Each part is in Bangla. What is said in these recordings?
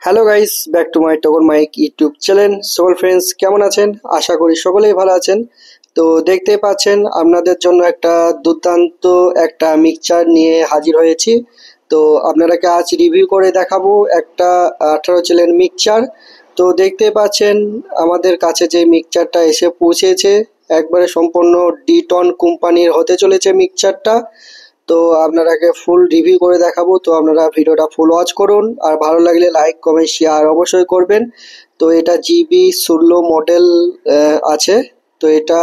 Hello guys, back to my টগর মাইক ইউটিউব চ্যানেল। সকল ফ্রেন্ডস কেমন আছেন? আশা করি সকলেই ভালো আছেন। তো দেখতেই পাচ্ছেন আপনাদের জন্য একটা দুর্দান্ত একটা মিক্সচার নিয়ে হাজির হয়েছি। তো আপনারাকে আজ রিভিউ করে দেখাবো একটা 18 চ্যানেল মিক্সচার। তো দেখতেই পাচ্ছেন আমাদের কাছে যে মিক্সচারটা এসে পৌঁছেছে, একবারে সম্পূর্ণ ডিটন কোম্পানির হতে চলেছে মিক্সচারটা। তো আপনারাকে ফুল রিভিউ করে দেখাবো, তো আপনারা ভিডিওটা ফুল ওয়াচ করুন। আর ভালো লাগলে লাইক কমেন্ট শেয়ার অবশ্যই করবেন। তো এটা GB16 মডেল আছে। তো এটা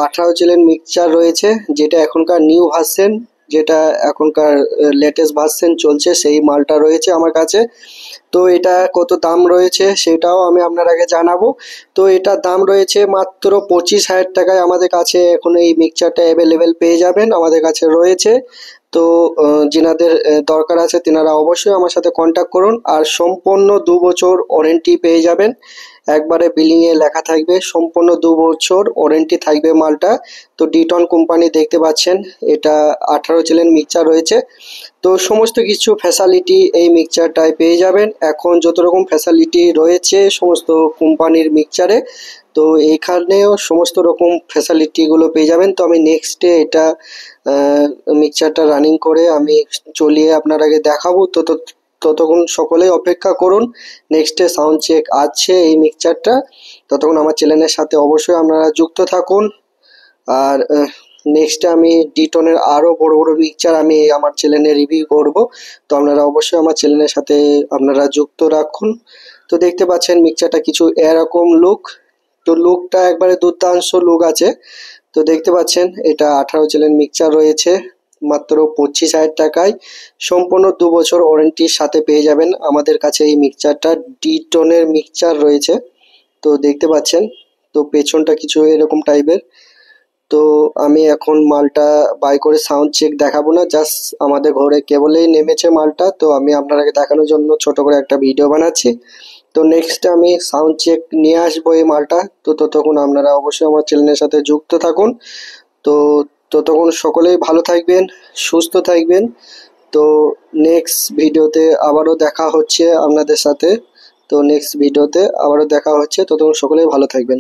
18 চ্যানেল মিক্সচার রয়েছে, যেটা এখনকার নিউ ভার্সন, যেটা এখনকার লেটেস্ট ভার্সন চলছে, সেই মালটা রয়েছে আমার কাছে। তো এটা কত দাম রয়েছে সেটাও আমি আপনারাকে জানাবো। তো এটার দাম রয়েছে মাত্র 25,000 টাকায়। আমাদের কাছে এখন এই মিক্সচারটা অ্যাভেলেবেল পেয়ে যাবেন, আমাদের কাছে রয়েছে। তো যেনাদের দরকার আছে তেনারা অবশ্যই আমার সাথে কন্ট্যাক্ট করুন। আর সম্পূর্ণ 2 বছর ওয়ারেন্টি পেয়ে যাবেন, একবারে বিলিংয়ে লেখা থাকবে সম্পূর্ণ 2 বছর ওয়ারেন্টি থাকবে মালটা। তো ডিটন কোম্পানি দেখতে পাচ্ছেন, এটা 18 চ্যানেল মিক্সচার রয়েছে। তো সমস্ত কিছু ফ্যাসিলিটি এই মিক্সচারটায় পেয়ে যাবেন। এখন যত রকম ফ্যাসিলিটি রয়েছে সমস্ত কোম্পানির মিক্সচারে, তো এখানেও সমস্ত রকম ফ্যাসিলিটিগুলো পেয়ে যাবেন। তো আমি নেক্সটে এটা মিক্সচারটা রানিং করে আমি চলিয়ে আপনারাকে দেখাবো। তো ততক্ষণ সকলেই অপেক্ষা করুন। নেক্সটে সাউন্ড চেক আছে এই মিক্সচারটা, ততক্ষণ আমার চ্যানেলের সাথে অবশ্যই আপনারা যুক্ত থাকুন। আর নেক্সটে আমি ডিটনের আরও বড় বড় মিক্সচার আমি আমার চ্যানেলে রিভিউ করব। তো আপনারা অবশ্যই আমার চ্যানেলের সাথে আপনারা যুক্ত রাখুন। তো দেখতে পাচ্ছেন মিক্সচারটা কিছু এরকম লুক। তো লুকটা একবারে দুর্দান্ত লুক আছে। তো দেখতে পাচ্ছেন এটা 18 চ্যানেল মিক্সচার রয়েছে মাত্র 25,000 টাকায়। সম্পূর্ণ 2 বছর ওয়ারেন্টির সাথে পেয়ে যাবেন আমাদের কাছে এই মিক্সচারটা। ডিটনের মিক্সচার রয়েছে, তো দেখতে পাচ্ছেন। তো পেছনটা কিছু এরকম টাইপের। তো আমি এখন মালটা বাই করে সাউন্ড চেক দেখাবো না, জাস্ট আমাদের ঘরে কেবলেই নেমেছে মালটা। তো আমি আপনাকে দেখানোর জন্য ছোট করে একটা ভিডিও বানাচ্ছি। তো নেক্সট আমি সাউন্ড চেক নিয়ে আসবো এই মালটা। তো ততক্ষণ আপনারা অবশ্যই আমার চ্যানেলের সাথে যুক্ত থাকুন। তো ততক্ষণ সকলেই ভালো থাকবেন, সুস্থ থাকবেন। তো নেক্সট ভিডিওতে আবারও দেখা হচ্ছে আপনাদের সাথে। তো নেক্সট ভিডিওতে আবারও দেখা হচ্ছে, ততক্ষণ সকলেই ভালো থাকবেন।